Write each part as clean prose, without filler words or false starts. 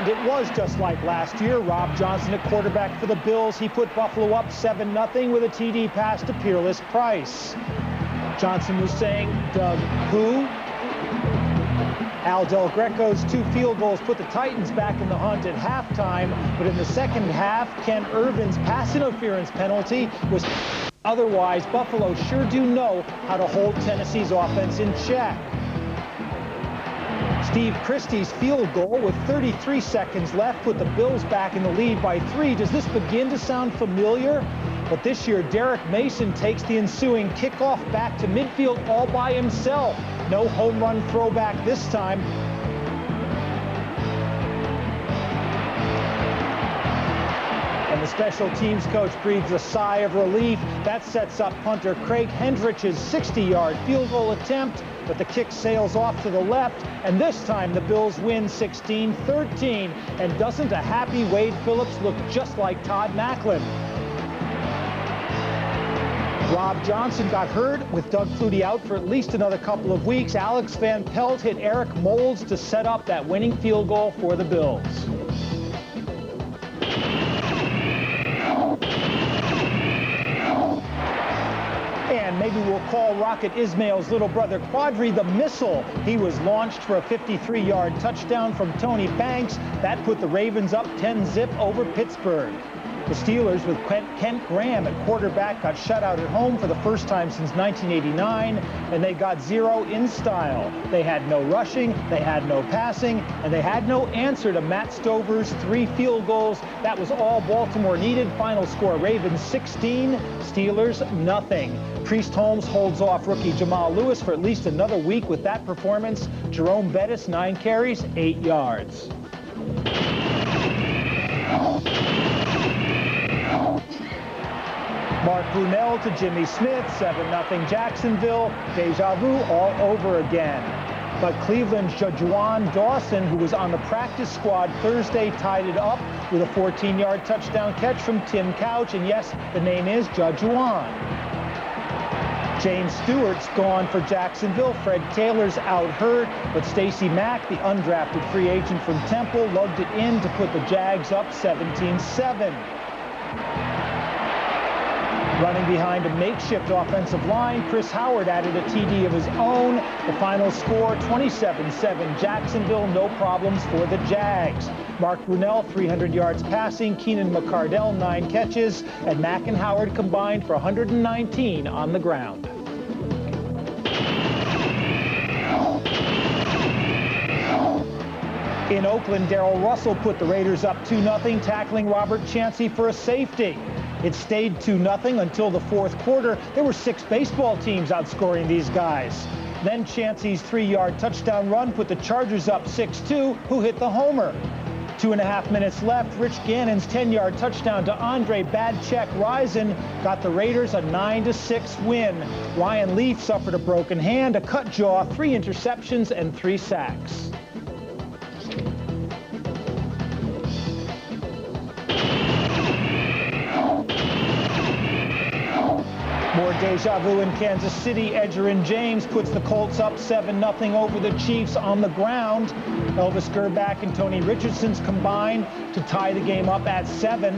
And it was just like last year. Rob Johnson at quarterback for the Bills. He put Buffalo up 7-0 with a TD pass to Peerless Price. Johnson was saying, Doug, who? Al Del Greco's 2 field goals put the Titans back in the hunt at halftime, but in the second half, Ken Irvin's pass interference penalty was... Otherwise, Buffalo sure do know how to hold Tennessee's offense in check. Steve Christie's field goal with 33 seconds left put the Bills back in the lead by 3. Does this begin to sound familiar? But this year, Derek Mason takes the ensuing kickoff back to midfield all by himself. No home run throwback this time. And the special teams coach breathes a sigh of relief. That sets up punter Craig Hendrich's 60-yard field goal attempt, but the kick sails off to the left, and this time the Bills win 16-13. And doesn't a happy Wade Phillips look just like Todd Macklin? Rob Johnson got hurt with Doug Flutie out for at least another couple of weeks. Alex Van Pelt hit Eric Moulds to set up that winning field goal for the Bills. And maybe we'll call Rocket Ismail's little brother Quadri the missile. He was launched for a 53-yard touchdown from Tony Banks. That put the Ravens up 10-0 over Pittsburgh. The Steelers, with Kent Graham at quarterback, got shut out at home for the first time since 1989, and they got 0 in style. They had no rushing, they had no passing, and they had no answer to Matt Stover's 3 field goals. That was all Baltimore needed. Final score, Ravens 16, Steelers nothing. Priest Holmes holds off rookie Jamal Lewis for at least another week with that performance. Jerome Bettis, 9 carries, 8 yards. Mark Brunell to Jimmy Smith, 7-0 Jacksonville. Deja vu all over again. But Cleveland's Jajuan Dawson, who was on the practice squad Thursday, tied it up with a 14-yard touchdown catch from Tim Couch. And yes, the name is Jajuan. James Stewart's gone for Jacksonville. Fred Taylor's out hurt, but Stacey Mack, the undrafted free agent from Temple, lugged it in to put the Jags up 17-7. Running behind a makeshift offensive line, Chris Howard added a TD of his own. The final score, 27-7 Jacksonville. No problems for the Jags. Mark Brunell, 300 yards passing. Keenan McCardell, 9 catches. And Mack and Howard combined for 119 on the ground. In Oakland, Darrell Russell put the Raiders up 2-0, tackling Robert Chancey for a safety. It stayed 2-0 until the fourth quarter. There were 6 baseball teams outscoring these guys. Then Chancey's 3-yard touchdown run put the Chargers up 6-2, who hit the homer. 2.5 minutes left. Rich Gannon's 10-yard touchdown to Andre Badcheck Rison got the Raiders a 9-6 win. Ryan Leaf suffered a broken hand, a cut jaw, 3 interceptions, and 3 sacks. More deja vu in Kansas City. Edgerrin James puts the Colts up 7-0 over the Chiefs on the ground. Elvis Gerback and Tony Richardson's combined to tie the game up at 7.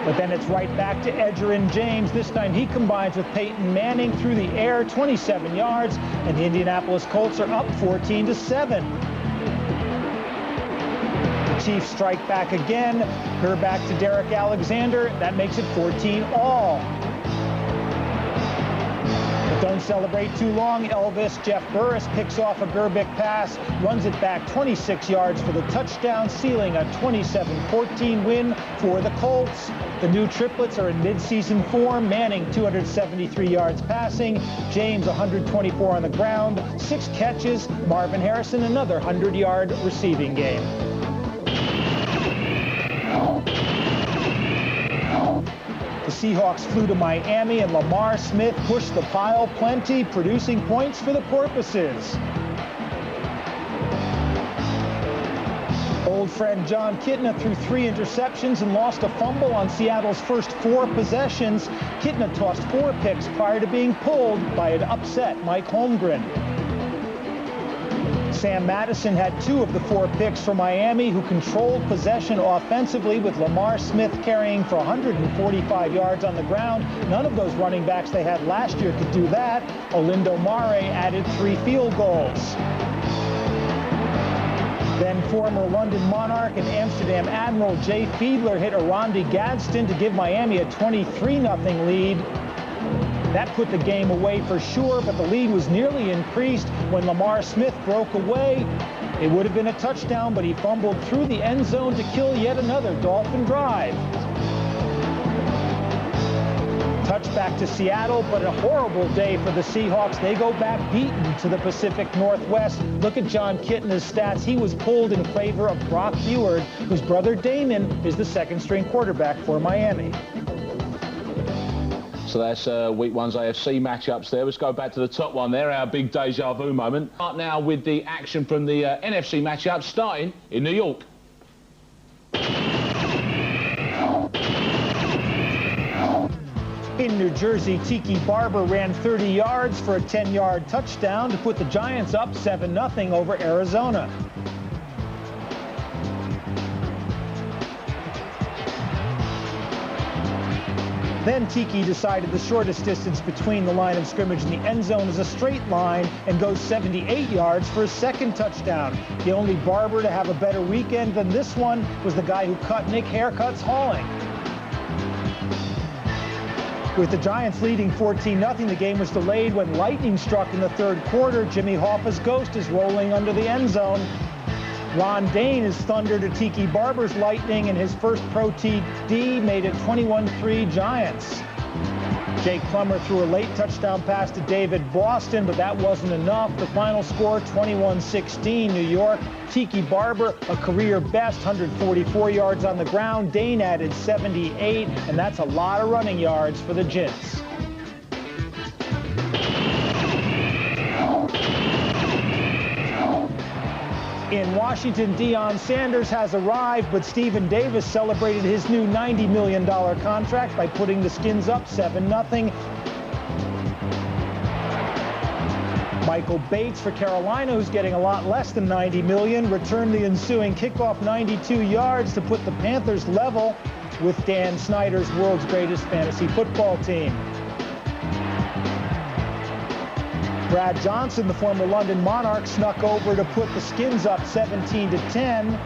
But then it's right back to Edgerrin James. This time he combines with Peyton Manning through the air, 27 yards, and the Indianapolis Colts are up 14-7. Chiefs strike back again. Gerback to Derek Alexander. That makes it 14-all. But don't celebrate too long, Elvis. Jeff Burris picks off a Gerbic pass, runs it back 26 yards for the touchdown, sealing a 27-14 win for the Colts. The new triplets are in midseason form. Manning, 273 yards passing. James, 124 on the ground. 6 catches. Marvin Harrison, another 100-yard receiving game. The Seahawks flew to Miami, and Lamar Smith pushed the pile plenty, producing points for the Porpoises. Old friend John Kitna threw 3 interceptions and lost a fumble on Seattle's first 4 possessions. Kitna tossed 4 picks prior to being pulled by an upset Mike Holmgren. Sam Madison had 2 of the 4 picks for Miami, who controlled possession offensively, with Lamar Smith carrying for 145 yards on the ground. None of those running backs they had last year could do that. Olindo Mare added 3 field goals. Then former London Monarch and Amsterdam Admiral Jay Fiedler hit Arandi Gadsden to give Miami a 23-0 lead. That put the game away for sure, but the lead was nearly increased when Lamar Smith broke away. It would have been a touchdown, but he fumbled through the end zone to kill yet another Dolphin drive. Touchback to Seattle, but a horrible day for the Seahawks. They go back beaten to the Pacific Northwest. Look at John Kitna's stats. He was pulled in favor of Brock Huard, whose brother Damon is the second-string quarterback for Miami. So that's week 1's AFC matchups there. Let's go back to the top one there, our big deja vu moment. Start now with the action from the NFC matchup, starting in New York. In New Jersey, Tiki Barber ran 30 yards for a 10-yard touchdown to put the Giants up 7-0 over Arizona. Then Tiki decided the shortest distance between the line of scrimmage and the end zone is a straight line and goes 78 yards for a second touchdown. The only Barber to have a better weekend than this one was the guy who cut Nick haircuts hauling. With the Giants leading 14-0, the game was delayed when lightning struck in the third quarter. Jimmy Hoffa's ghost is rolling under the end zone. Ron Dane is thunder to Tiki Barber's lightning, and his first pro TD made it 21-3 Giants. Jake Plummer threw a late touchdown pass to David Boston, but that wasn't enough. The final score, 21-16 New York. Tiki Barber, a career best, 144 yards on the ground. Dane added 78, and that's a lot of running yards for the Gents. In Washington, Deion Sanders has arrived, but Stephen Davis celebrated his new $90 million contract by putting the Skins up 7-0. Michael Bates for Carolina, who's getting a lot less than $90 million, returned the ensuing kickoff 92 yards to put the Panthers level with Dan Snyder's world's greatest fantasy football team. Brad Johnson, the former London Monarch, snuck over to put the Skins up 17-10.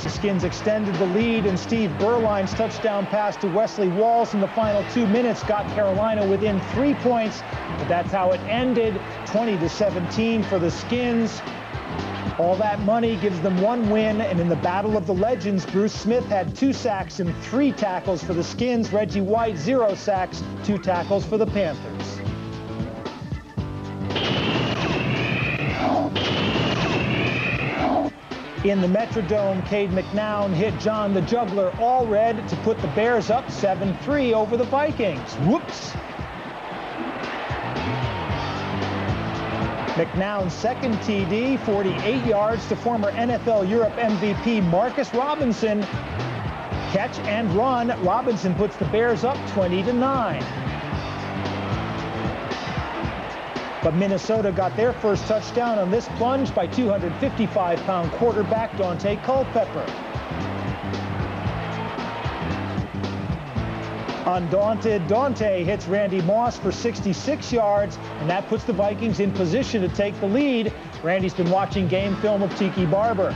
The Skins extended the lead, and Steve Berline's touchdown pass to Wesley Walls in the final 2 minutes got Carolina within 3 points. But that's how it ended, 20-17 for the Skins. All that money gives them 1 win, and in the Battle of the Legends, Bruce Smith had 2 sacks and 3 tackles for the Skins. Reggie White, 0 sacks, 2 tackles for the Panthers. In the Metrodome, Cade McNown hit John the Juggler Allred to put the Bears up 7-3 over the Vikings. Whoops! McNown's second TD, 48 yards to former NFL Europe MVP Marcus Robinson. Catch and run. Robinson puts the Bears up 20-9. But Minnesota got their first touchdown on this plunge by 255-pound quarterback Dante Culpepper. Undaunted, Dante hits Randy Moss for 66 yards, and that puts the Vikings in position to take the lead. Randy's been watching game film of Tiki Barber.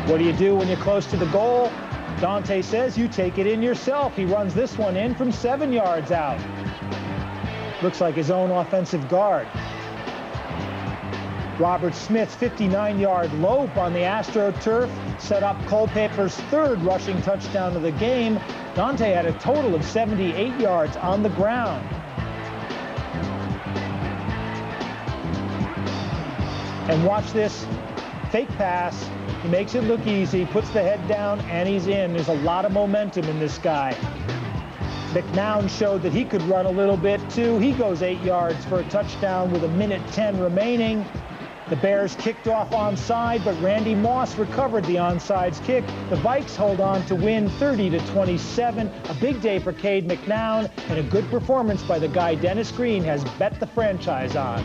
What do you do when you're close to the goal? Dante says you take it in yourself. He runs this one in from 7 yards out. Looks like his own offensive guard. Robert Smith's 59-yard lope on the AstroTurf set up Culpepper's 3rd rushing touchdown of the game. Dante had a total of 78 yards on the ground. And watch this fake pass. He makes it look easy, puts the head down, and he's in. There's a lot of momentum in this guy. McNown showed that he could run a little bit, too. He goes 8 yards for a touchdown with 1:10 remaining. The Bears kicked off onside, but Randy Moss recovered the onsides kick. The Vikes hold on to win 30-27. A big day for Cade McNown, and a good performance by the guy Dennis Green has bet the franchise on.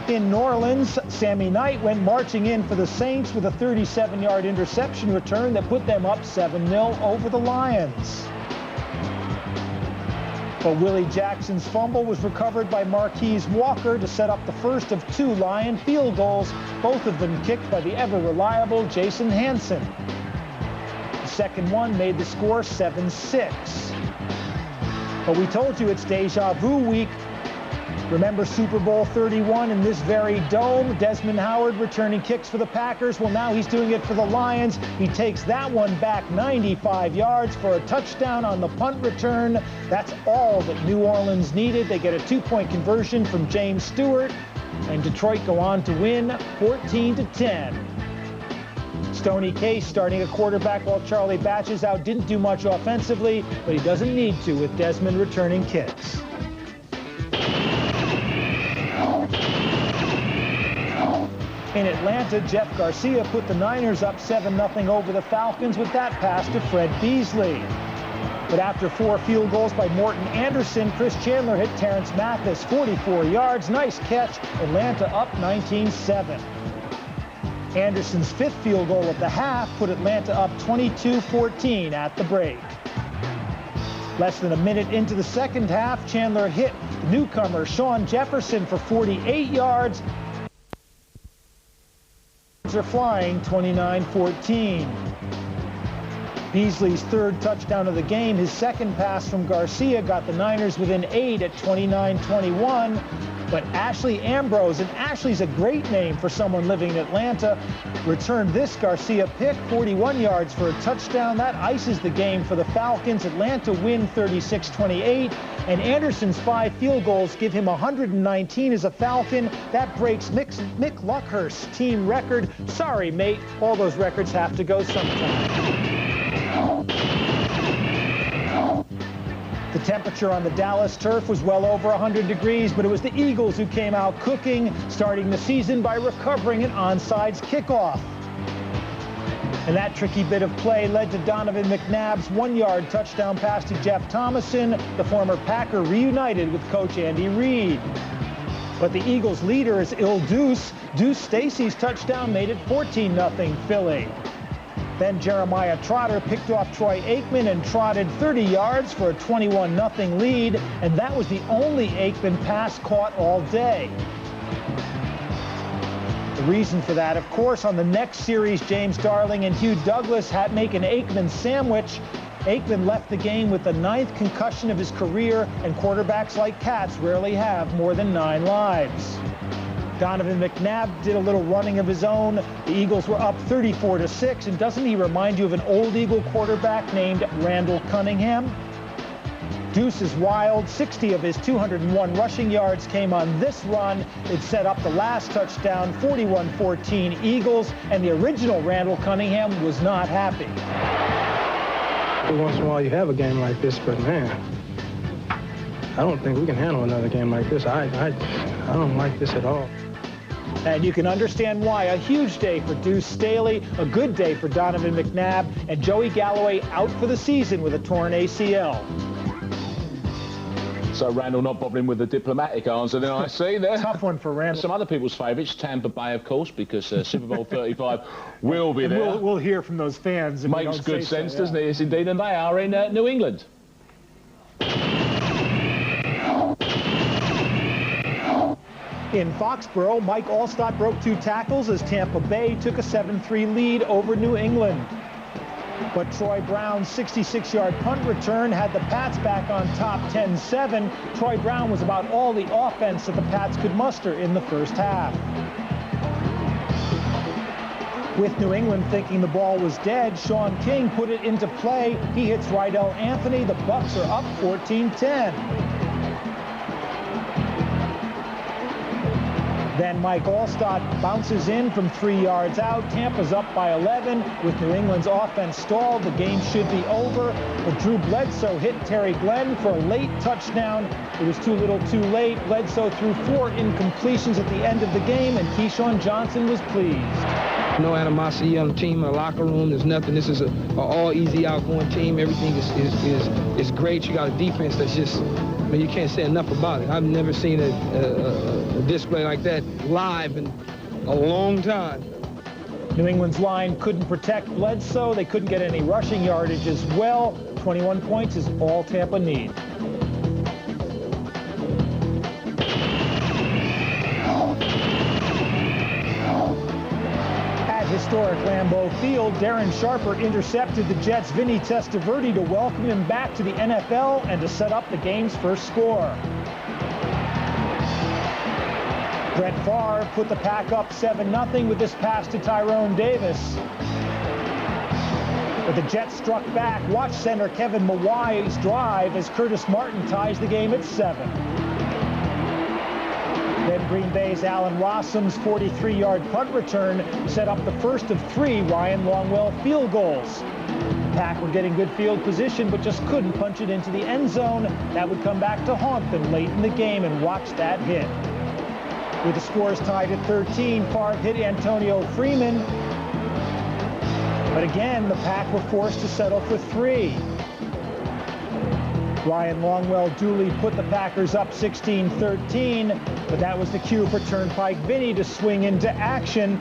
In New Orleans, Sammy Knight went marching in for the Saints with a 37-yard interception return that put them up 7-0 over the Lions. But Willie Jackson's fumble was recovered by Marquise Walker to set up the first of 2 Lion field goals, both of them kicked by the ever-reliable Jason Hansen. The second one made the score 7-6. But we told you it's deja vu week. Remember Super Bowl 31 in this very dome? Desmond Howard returning kicks for the Packers. Well, now he's doing it for the Lions. He takes that one back 95 yards for a touchdown on the punt return. That's all that New Orleans needed. They get a 2-point conversion from James Stewart, and Detroit go on to win 14-10. Stoney Case starting a quarterback while Charlie Batch is out. Didn't do much offensively, but he doesn't need to with Desmond returning kicks. In Atlanta, Jeff Garcia put the Niners up 7-0 over the Falcons with that pass to Fred Beasley. But after 4 field goals by Morton Anderson, Chris Chandler hit Terrence Mathis 44 yards. Nice catch. Atlanta up 19-7. Anderson's 5th field goal of the half put Atlanta up 22-14 at the break. Less than a minute into the second half, Chandler hit the newcomer Sean Jefferson for 48 yards. Are flying 29-14. Beasley's 3rd touchdown of the game, his 2nd pass from Garcia, got the Niners within 8 at 29-21. But Ashley Ambrose, and Ashley's a great name for someone living in Atlanta, returned this Garcia pick, 41 yards for a touchdown. That ices the game for the Falcons. Atlanta win 36-28, and Anderson's 5 field goals give him 119 as a Falcon. That breaks Mick Luckhurst's team record. Sorry, mate, all those records have to go sometime. The temperature on the Dallas turf was well over 100 degrees, but it was the Eagles who came out cooking, starting the season by recovering an onside kickoff. And that tricky bit of play led to Donovan McNabb's 1-yard touchdown pass to Jeff Thomason. The former Packer reunited with Coach Andy Reid. But the Eagles' leader is Deuce. Deuce Stacy's touchdown made it 14-0 Philly. Then Jeremiah Trotter picked off Troy Aikman and trotted 30 yards for a 21-0 lead, and that was the only Aikman pass caught all day. The reason for that, of course, on the next series, James Darling and Hugh Douglas had make an Aikman sandwich. Aikman left the game with the 9th concussion of his career, and quarterbacks like cats rarely have more than 9 lives. Donovan McNabb did a little running of his own. The Eagles were up 34-6, and doesn't he remind you of an old Eagle quarterback named Randall Cunningham? Deuce is wild. 60 of his 201 rushing yards came on this run. It set up the last touchdown, 41-14 Eagles, and the original Randall Cunningham was not happy. Once in a while you have a game like this, but man, I don't think we can handle another game like this. I don't like this at all. And you can understand why. A huge day for Deuce Staley, a good day for Donovan McNabb, and Joey Galloway out for the season with a torn ACL. So Randall not bothering with the diplomatic answer, then I see there. Tough one for Randall. Some other people's favourites, Tampa Bay, of course, because Super Bowl 35 will be there. We'll hear from those fans. Makes good sense, doesn't it? Yes, indeed, and they are in New England. In Foxborough, Mike Allstott broke 2 tackles as Tampa Bay took a 7-3 lead over New England. But Troy Brown's 66-yard punt return had the Pats back on top 10-7. Troy Brown was about all the offense that the Pats could muster in the first half. With New England thinking the ball was dead, Sean King put it into play. He hits Rydell Anthony. The Bucs are up 14-10. Then Mike Allstott bounces in from 3 yards out. Tampa's up by 11. With New England's offense stalled, the game should be over. But Drew Bledsoe hit Terry Glenn for a late touchdown. It was too little too late. Bledsoe threw 4 incompletions at the end of the game, and Keyshawn Johnson was pleased. No animosity on the team in the locker room. There's nothing. This is an all easy outgoing team. Everything is great. You got a defense that's just, I mean, you can't say enough about it. I've never seen a display like that live in a long time. New England's line couldn't protect Bledsoe. They couldn't get any rushing yardage as well. 21 points is all Tampa needs. Historic Lambeau Field, Darren Sharper intercepted the Jets' Vinny Testaverde to welcome him back to the NFL and to set up the game's first score. Brett Favre put the Pack up 7-0 with this pass to Tyrone Davis. But the Jets struck back. Watch center Kevin Mawai's drive as Curtis Martin ties the game at 7. Then Green Bay's Allen Rossum's 43-yard punt return set up the first of 3 Ryan Longwell field goals. The Pack were getting good field position, but just couldn't punch it into the end zone. That would come back to haunt them late in the game, and watch that hit. With the scores tied at 13, Favre hit Antonio Freeman. But again, the Pack were forced to settle for 3. Ryan Longwell duly put the Packers up 16-13, but that was the cue for Turnpike Vinny to swing into action.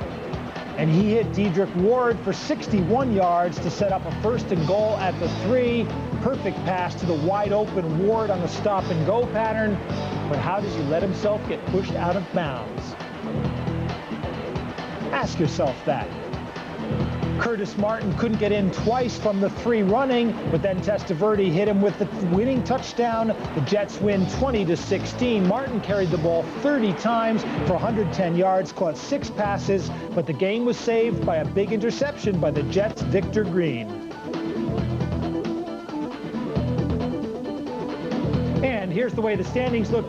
And he hit Dedrick Ward for 61 yards to set up a 1st and goal at the 3. Perfect pass to the wide open Ward on the stop and go pattern. But how does he let himself get pushed out of bounds? Ask yourself that. Curtis Martin couldn't get in twice from the 3 running, but then Testaverde hit him with the winning touchdown. The Jets win 20-16. Martin carried the ball 30 times for 110 yards, caught 6 passes, but the game was saved by a big interception by the Jets' Victor Green. And here's the way the standings look.